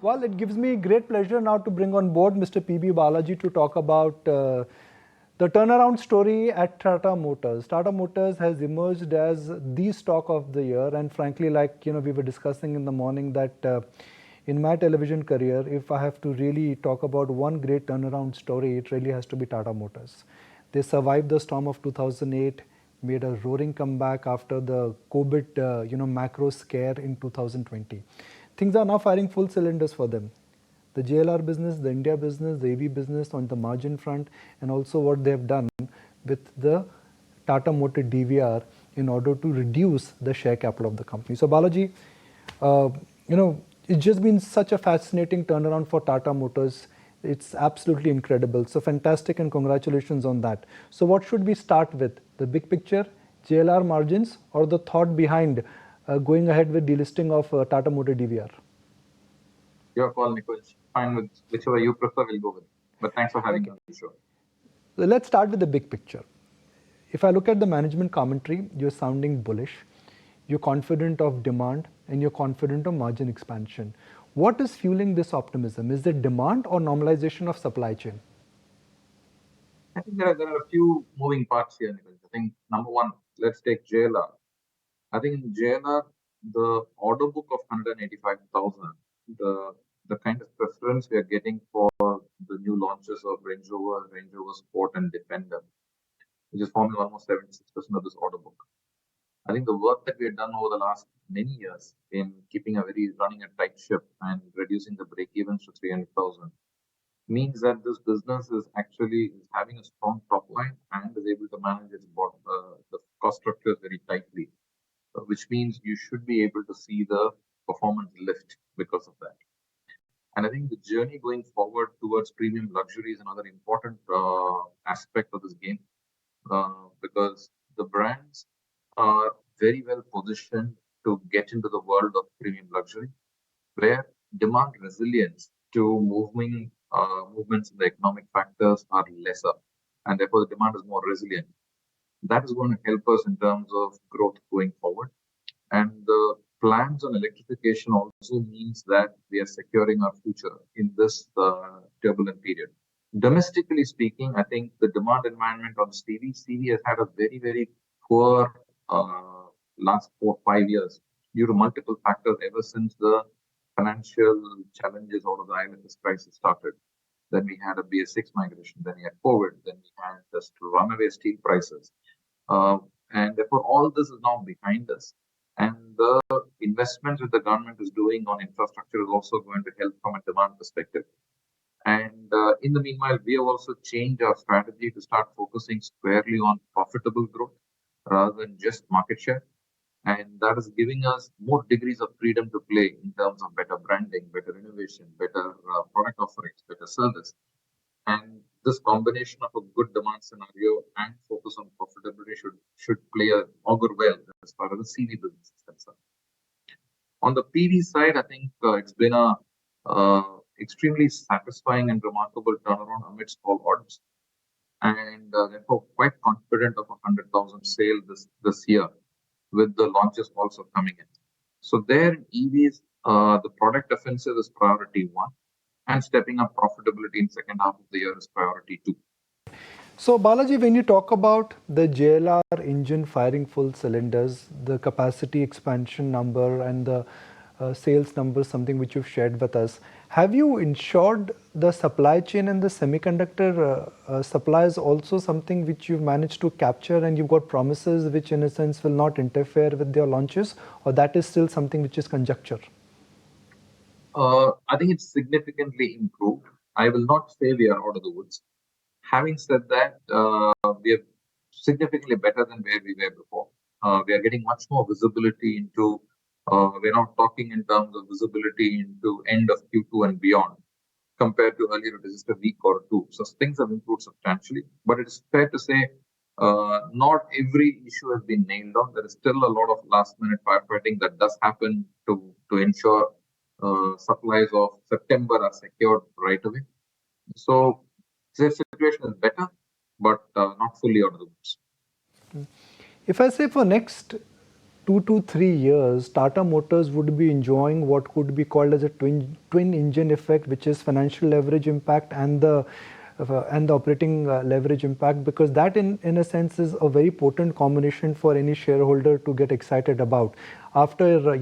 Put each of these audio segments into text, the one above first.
Well, it gives me great pleasure now to bring on board Mr. PB Balaji to talk about the turnaround story at Tata Motors. Tata Motors has emerged as the stock of the year, and frankly, like we were discussing in the morning that in my television career, if I have to really talk about one great turnaround story, it really has to be Tata Motors. They survived the storm of 2008, made a roaring comeback after the COVID, macro scare in 2020. Things are now firing full cylinders for them. The JLR business, the India business, the EV business on the margin front, and also what they have done with the Tata Motors DVR in order to reduce the share capital of the company. So Balaji, it's just been such a fascinating turnaround for Tata Motors. It's absolutely incredible. So fantastic and congratulations on that. So what should we start with? The big picture, JLR margins, or the thought behind going ahead with delisting of Tata Motors DVR? Your call, Nikunj. Fine with whichever you prefer, we'll go with it. But thanks for having me on the show. So let's start with the big picture. If I look at the management commentary, you're sounding bullish. You're confident of demand and you're confident of margin expansion. What is fueling this optimism? Is it demand or normalization of supply chain? I think there are a few moving parts here, Nikunj. I think number one, let's take JLR. I think in JLR, the order book of 185,000, the kind of preference we are getting for the new launches of Range Rover, Range Rover Sport and Defender, which is forming almost 76% of this order book. I think the work that we have done over the last many years in running a tight ship and reducing the break-evens to 300,000 means that this business is actually having a strong top line and is able to manage its the cost structures very tightly, which means you should be able to see the performance lift because of that. And I think the journey going forward towards premium luxury is another important aspect of this game, because the brands are very well positioned to get into the world of premium luxury, where demand resilience to movements in the economic factors are lesser, and therefore the demand is more resilient. That is going to help us in terms of growth going forward. And the plans on electrification also means that we are securing our future in this turbulent period. Domestically speaking, I think the demand environment on CV has had a very, very poor last 4-5 years due to multiple factors ever since the financial challenges out of the IMF crisis started. Then we had a BS6 migration, then we had COVID, then we had just runaway steel prices. And therefore, all this is now behind us. And the investments that the government is doing on infrastructure is also going to help from a demand perspective. And in the meanwhile, we have also changed our strategy to start focusing squarely on profitable growth rather than just market share. And that is giving us more degrees of freedom to play in terms of better branding, better innovation, better product offerings, better service. And this combination of a good demand scenario and focus on profitability should augur well as far as the CV business is concerned. On the PV side, I think it's been a extremely satisfying and remarkable turnaround amidst all odds, and therefore quite confident of 100,000 sale this year, with the launches also coming in. So there in EVs, the product offensive is priority one, and stepping up profitability in second half of the year is priority two. So Balaji, when you talk about the JLR engine firing full cylinders, the capacity expansion number and the sales numbers, something which you've shared with us, have you ensured the supply chain and the semiconductor supplies also something which you've managed to capture, and you've got promises which in a sense will not interfere with their launches, or that is still something which is conjecture? I think it's significantly improved. I will not say we are out of the woods. Having said that, we are significantly better than where we were before. We are getting much more visibility into, we're now talking in terms of visibility into end of Q2 and beyond, compared to earlier it was just a week or two. So things have improved substantially, but it is fair to say not every issue has been nailed down. There is still a lot of last minute firefighting that does happen to ensure supplies of September are secured right away. So the situation is better, but not fully out of the woods. If I say for next 2 to 3 years, Tata Motors would be enjoying what could be called as a twin engine effect, which is financial leverage impact and the operating leverage impact, because that in a sense is a very potent combination for any shareholder to get excited about. After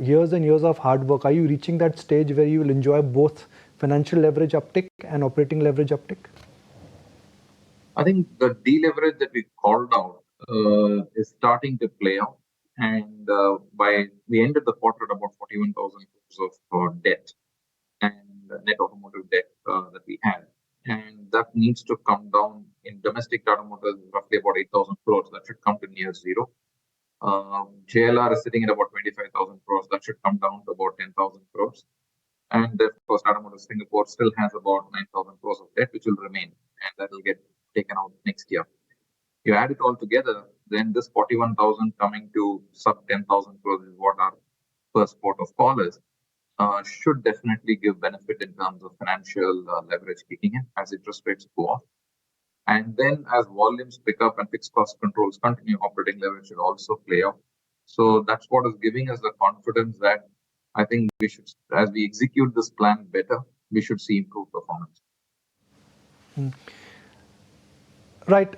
years and years of hard work, are you reaching that stage where you will enjoy both financial leverage uptick and operating leverage uptick? I think the deleverage that we called out is starting to play out. And by we ended the quarter at about 41,000 crores of debt and net automotive debt that we had. And that needs to come down in domestic Tata Motors, roughly about 8,000 crores. That should come to near zero. JLR is sitting at about 25,000 crores. That should come down to about 10,000 crores. And of course, Tata Motors Singapore still has about 9,000 crores of debt, which will remain, and that will get taken out next year. You add it all together, then this 41,000 coming to sub 10,000 crores is what our first port of call is. Should definitely give benefit in terms of financial leverage kicking in as interest rates go off. And then as volumes pick up and fixed cost controls continue, operating leverage should also play out. So that's what is giving us the confidence that I think we should, as we execute this plan better, we should see improved performance. Right.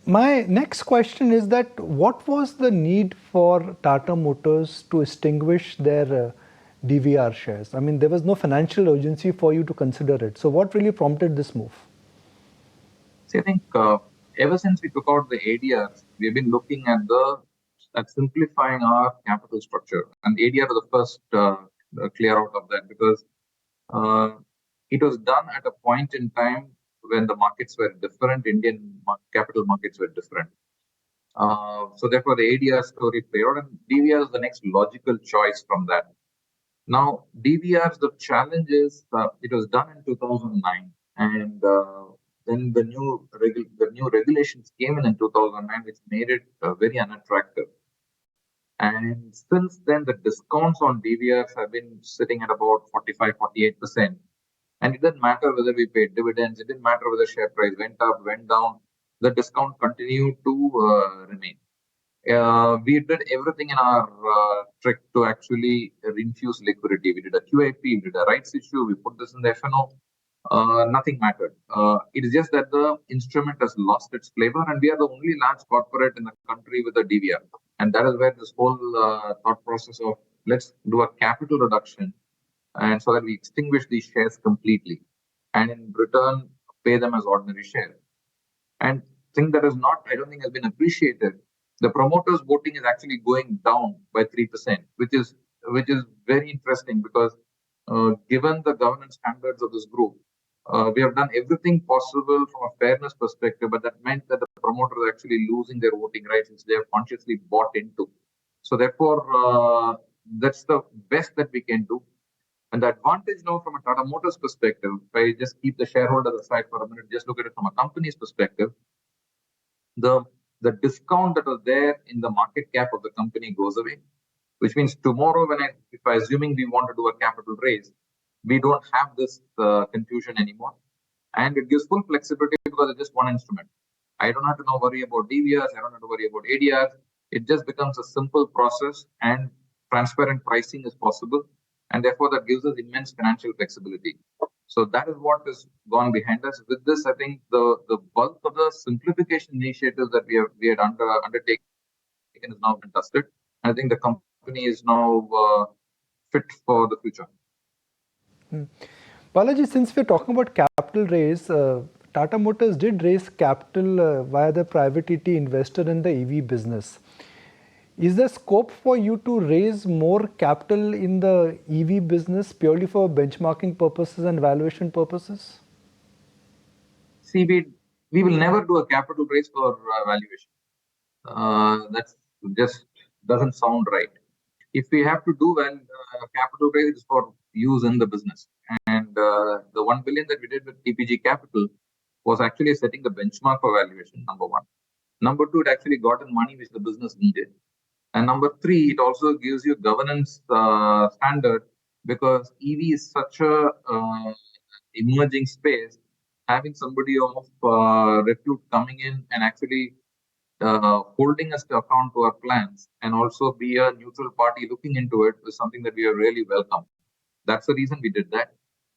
My next question is that what was the need for Tata Motors to extinguish their DVR shares? I mean, there was no financial urgency for you to consider it. So what really prompted this move? See, I think ever since we took out the ADRs, we've been looking at simplifying our capital structure. And ADR was the first clear out of that, because it was done at a point in time when the markets were different, Indian capital markets were different. So therefore, the ADR story played out, and DVR is the next logical choice from that. Now, DVRs, the challenge is it was done in 2009, and then the new regulations came in 2009, which made it very unattractive. And since then, the discounts on DVRs have been sitting at about 45, 48%. And it didn't matter whether we paid dividends, it didn't matter whether share price went up, went down, the discount continued to remain. We did everything in our trick to actually infuse liquidity. We did a QIP, we did a rights issue, we put this in the FNO. Nothing mattered. It is just that the instrument has lost its flavor, and we are the only large corporate in the country with a DVR. And that is where this whole thought process of let's do a capital reduction, and so that we extinguish these shares completely, and in return pay them as ordinary shares. And thing that is not, I don't think, has been appreciated. The promoters voting is actually going down by 3%, which is very interesting, because given the governance standards of this group, we have done everything possible from a fairness perspective, but that meant that the promoters are actually losing their voting rights, which they have consciously bought into. So therefore, that's the best that we can do. And the advantage now from a Tata Motors perspective, if I just keep the shareholders aside for a minute, just look at it from a company's perspective, the discount that was there in the market cap of the company goes away, which means tomorrow, if I assuming we want to do a capital raise, we don't have this confusion anymore. And it gives full flexibility because it's just one instrument. I don't have to now worry about DVRs, I don't have to worry about ADRs. It just becomes a simple process, and transparent pricing is possible. And therefore, that gives us immense financial flexibility. So that is what has gone behind us. With this, I think the bulk of the simplification initiatives that we had undertaken is now been dusted. I think the company is now fit for the future. Balaji, since we're talking about capital raise, Tata Motors did raise capital via the private equity investor in the EV business. Is there scope for you to raise more capital in the EV business purely for benchmarking purposes and valuation purposes? See, we will never do a capital raise for valuation. That just doesn't sound right. If we have to do capital raise for use in the business, and the 1 billion that we did with TPG Capital was actually setting the benchmark for valuation, number one. Number two, it actually got in money which the business needed. And number three, it also gives you governance standard, because EV is such a emerging space. Having somebody of repute coming in and actually holding us to account to our plans and also be a neutral party looking into it is something that we are really welcome. That's the reason we did that.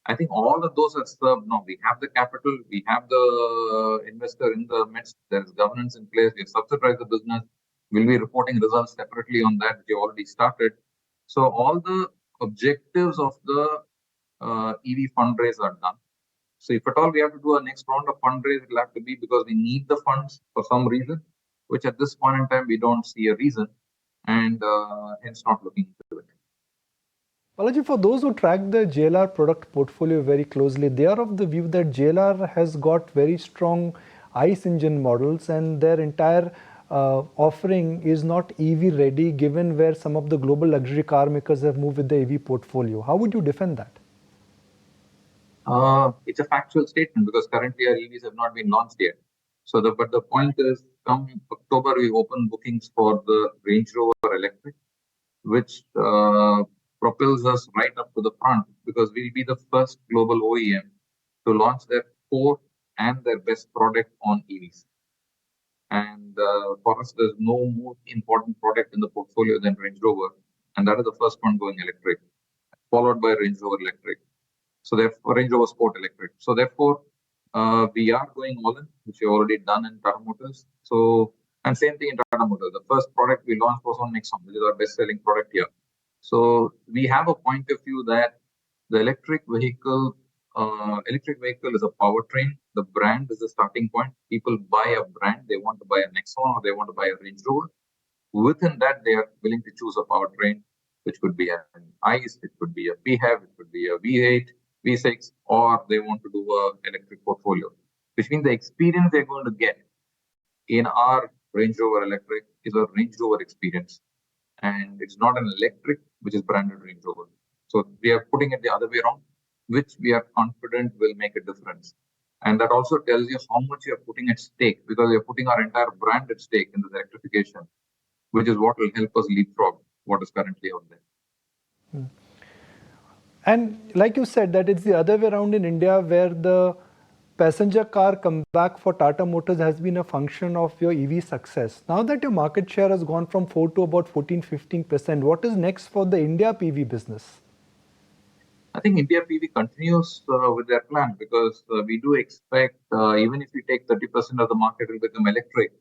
I think all of those are served now. We have the capital, we have the investor in the midst, there's governance in place, we've subsidized the business, we'll be reporting results separately on that, we already started. So all the objectives of the EV fundraise are done. So if at all we have to do a next round of fundraise, it'll have to be because we need the funds for some reason, which at this point in time we don't see a reason, and hence not looking into it. Balaji, for those who track the JLR product portfolio very closely, they are of the view that JLR has got very strong ICE engine models and their entire offering is not EV ready given where some of the global luxury car makers have moved with the EV portfolio. How would you defend that? It's a factual statement because currently our EVs have not been launched yet. But the point is, come October, we open bookings for the Range Rover Electric, which propels us right up to the front because we'll be the first global OEM to launch their core and their best product on EVs. And for us, there's no more important product in the portfolio than Range Rover, and that is the first one going electric, followed by Range Rover Electric. So therefore, Range Rover Sport Electric. So therefore, we are going all in, which we already done in Tata Motors. So, and same thing in Tata Motors. The first product we launched was on Nexon, which is our best-selling product here. So we have a point of view that the electric vehicle is a powertrain. The brand is the starting point. People buy a brand. They want to buy a Nexon or they want to buy a Range Rover. Within that, they are willing to choose a powertrain, which could be an ICE, it could be a PHEV, it could be a V8, V6, or they want to do an electric portfolio, which means the experience they're going to get in our Range Rover Electric is a Range Rover experience. And it's not an electric, which is branded Range Rover. So we are putting it the other way around, which we are confident will make a difference. And that also tells you how much you're putting at stake because you're putting our entire brand at stake in the electrification, which is what will help us leapfrog what is currently out there. And like you said, that it's the other way around in India where the passenger car comeback for Tata Motors has been a function of your EV success. Now that your market share has gone from 4 to about 14-15%, what is next for the India PV business? I think India PV continues with their plan because we do expect, even if we take 30% of the market will become electric,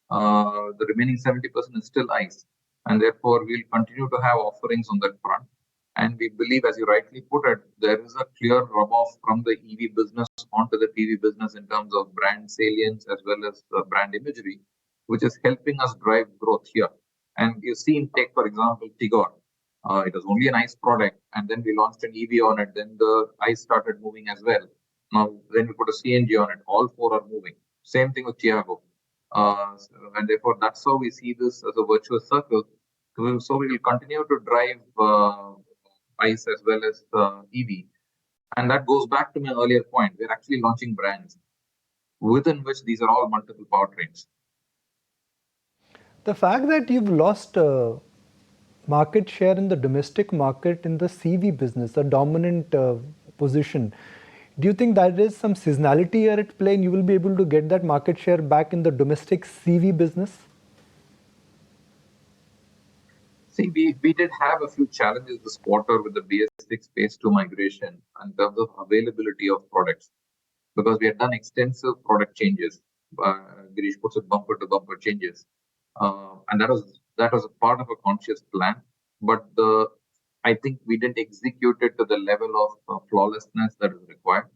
the remaining 70% is still ICE. And therefore, we'll continue to have offerings on that front. And we believe, as you rightly put it, there is a clear rub-off from the EV business onto the PV business in terms of brand salience as well as brand imagery, which is helping us drive growth here. And you've seen, take for example, Tigor. It was only an ICE product, and then we launched an EV on it. Then the ICE started moving as well. Now, then we put a CNG on it. All four are moving. Same thing with Tiago. And therefore, that's how we see this as a virtuous circle. So we will continue to drive ICE as well as EV. And that goes back to my earlier point. We're actually launching brands within which these are all multiple powertrains. The fact that you've lost market share in the domestic market in the CV business, a dominant position, do you think that is some seasonality here at play and you will be able to get that market share back in the domestic CV business? See, we did have a few challenges this quarter with the BS6 phase 2 migration in terms of availability of products because we had done extensive product changes. Girish puts it bumper to bumper changes. And that was a part of a conscious plan. But I think we didn't execute it to the level of flawlessness that is required.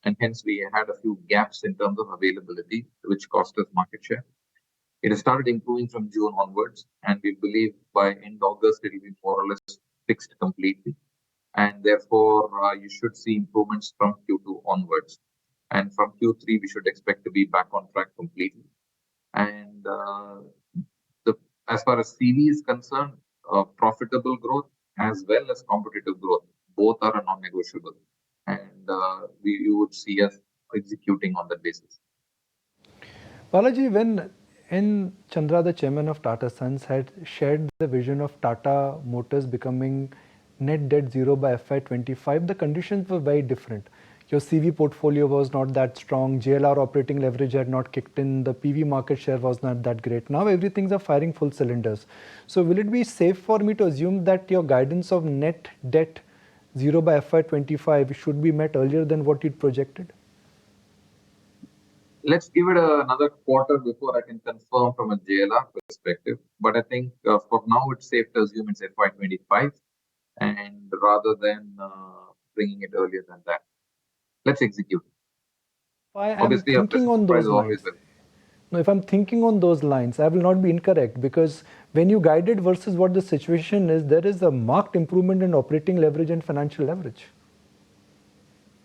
And hence we had a few gaps in terms of availability, which cost us market share. It has started improving from June onwards, and we believe by end August it will be more or less fixed completely. And therefore, you should see improvements from Q2 onwards. And from Q3, we should expect to be back on track completely. And as far as CV is concerned, profitable growth as well as competitive growth, both are non-negotiable. And you would see us executing on that basis. Balaji, when N. Chandra, the chairman of Tata Sons, had shared the vision of Tata Motors becoming net debt zero by FY25, the conditions were very different. Your CV portfolio was not that strong. JLR operating leverage had not kicked in. The PV market share was not that great. Now everything's are firing full cylinders. So will it be safe for me to assume that your guidance of net debt zero by FY25 should be met earlier than what you'd projected? Let's give it another quarter before I can confirm from a JLR perspective. But I think for now, it's safe to assume it's FY25, and rather than bringing it earlier than that, let's execute. I am Obviously, a thinking pleasant on surprise those is always lines. welcome. Now, if I'm thinking on those lines, I will not be incorrect, because when you guided versus what the situation is, there is a marked improvement in operating leverage and financial leverage.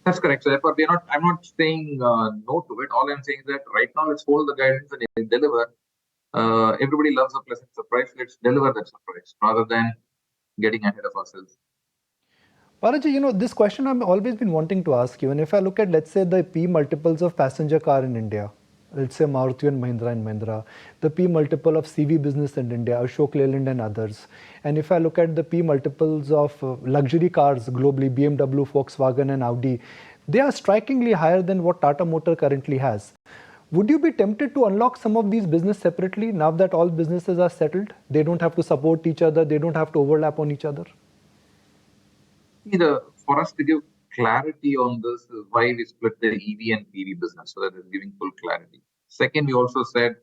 That's correct. So therefore, I'm not saying no to it. All I'm saying is that right now, let's hold the guidance and deliver. Everybody loves a pleasant surprise. Let's deliver that surprise rather than getting ahead of ourselves. Balaji, this question I've always been wanting to ask you. And if I look at, let's say, the P multiples of passenger car in India, let's say Maruti and Mahindra, the P multiple of CV business in India, Ashok Leyland and others. And if I look at the P multiples of luxury cars globally, BMW, Volkswagen and Audi, they are strikingly higher than what Tata Motor currently has. Would you be tempted to unlock some of these business separately now that all businesses are settled? They don't have to support each other. They don't have to overlap on each other. For us to give clarity on this is why we split the EV and PV business, so that it's giving full clarity. Second, we also said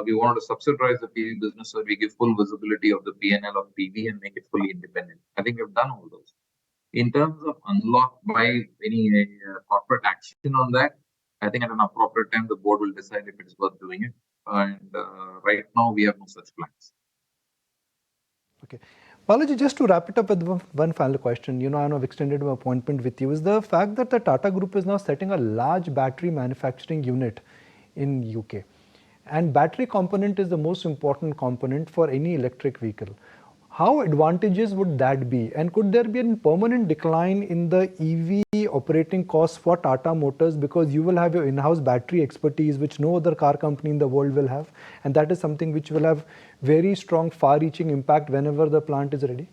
we wanted to subsidize the PV business so we give full visibility of the P&L of PV and make it fully independent. I think we've done all those. In terms of unlock by any corporate action on that, I think at an appropriate time the board will decide if it is worth doing it. And right now we have no such plans. Okay. Balaji, just to wrap it up with one final question, I know I've extended my appointment with you, is the fact that the Tata Group is now setting a large battery manufacturing unit in UK. And battery component is the most important component for any electric vehicle. How advantageous would that be? And could there be a permanent decline in the EV operating costs for Tata Motors, because you will have your in-house battery expertise, which no other car company in the world will have? And that is something which will have very strong, far-reaching impact whenever the plant is ready?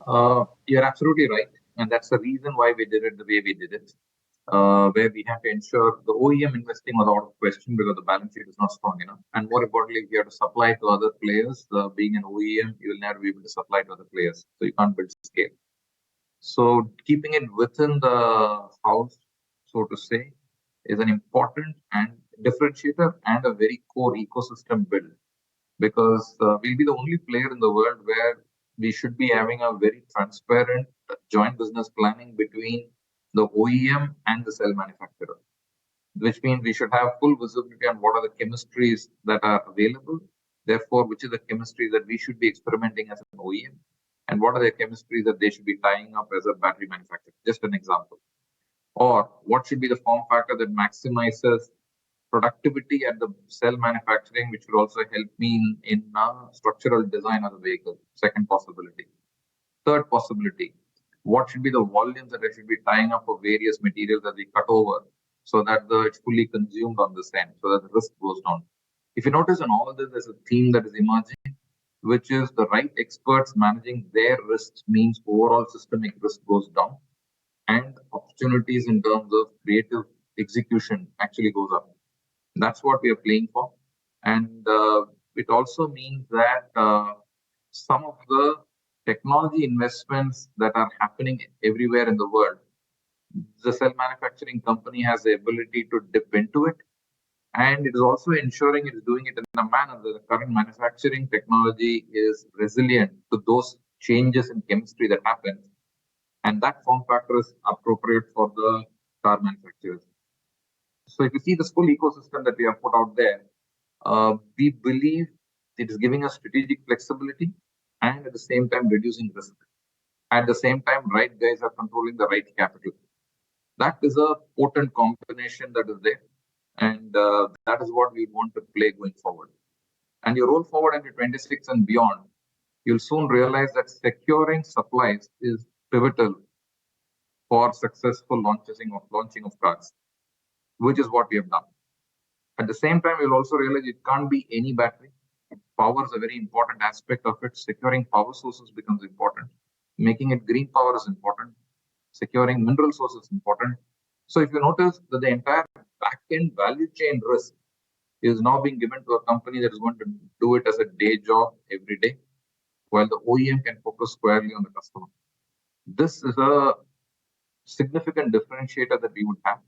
You're absolutely right. And that's the reason why we did it the way we did it. Where we had to ensure the OEM investing was out of question because the balance sheet is not strong enough. And more importantly, if you have to supply to other players, being an OEM, you will never be able to supply to other players. So you can't build scale. So keeping it within the house, so to say, is an important and differentiator and a very core ecosystem build, because we'll be the only player in the world where we should be having a very transparent joint business planning between the OEM and the cell manufacturer, which means we should have full visibility on what are the chemistries that are available, therefore, which is the chemistry that we should be experimenting as an OEM, and what are the chemistries that they should be tying up as a battery manufacturer. Just an example. Or what should be the form factor that maximizes productivity at the cell manufacturing, which will also help me in structural design of the vehicle. Second possibility. Third possibility, what should be the volumes that I should be tying up for various materials that we cut over so that it's fully consumed on this end, so that the risk goes down. If you notice in all this, there's a theme that is emerging, which is the right experts managing their risks means overall systemic risk goes down and opportunities in terms of creative execution actually goes up. That's what we are playing for. And it also means that some of the technology investments that are happening everywhere in the world, the cell manufacturing company has the ability to dip into it. And it is also ensuring it is doing it in a manner that the current manufacturing technology is resilient to those changes in chemistry that happen. And that form factor is appropriate for the car manufacturers. So if you see this full ecosystem that we have put out there, we believe it is giving us strategic flexibility and at the same time reducing risk. At the same time, right guys are controlling the right capital. That is a potent combination that is there. And that is what we want to play going forward. And you roll forward into 26 and beyond, you'll soon realize that securing supplies is pivotal for successful launching of cars, which is what we have done. At the same time, you'll also realize it can't be any battery. Power is a very important aspect of it. Securing power sources becomes important. Making it green power is important. Securing mineral sources is important. So if you notice that the entire back-end value chain risk is now being given to a company that is going to do it as a day job every day, while the OEM can focus squarely on the customer. This is a significant differentiator that we would have,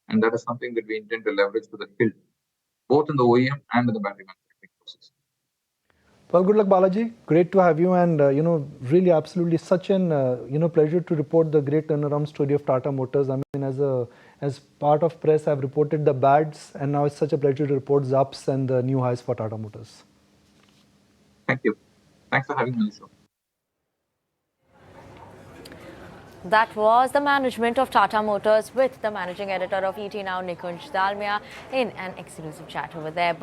and that is something that we intend to leverage to the hilt, both in the OEM and in the battery manufacturing process. Well, good luck, Balaji. Great to have you, and really, absolutely, such an pleasure to report the great turnaround story of Tata Motors. I mean, as part of press, I've reported the bads, and now it's such a pleasure to report the ups and the new highs for Tata Motors. Thank you. Thanks for having me on the show. That was the management of Tata Motors with the managing editor of ET Now, Nikunj Dalmia, in an exclusive chat over there.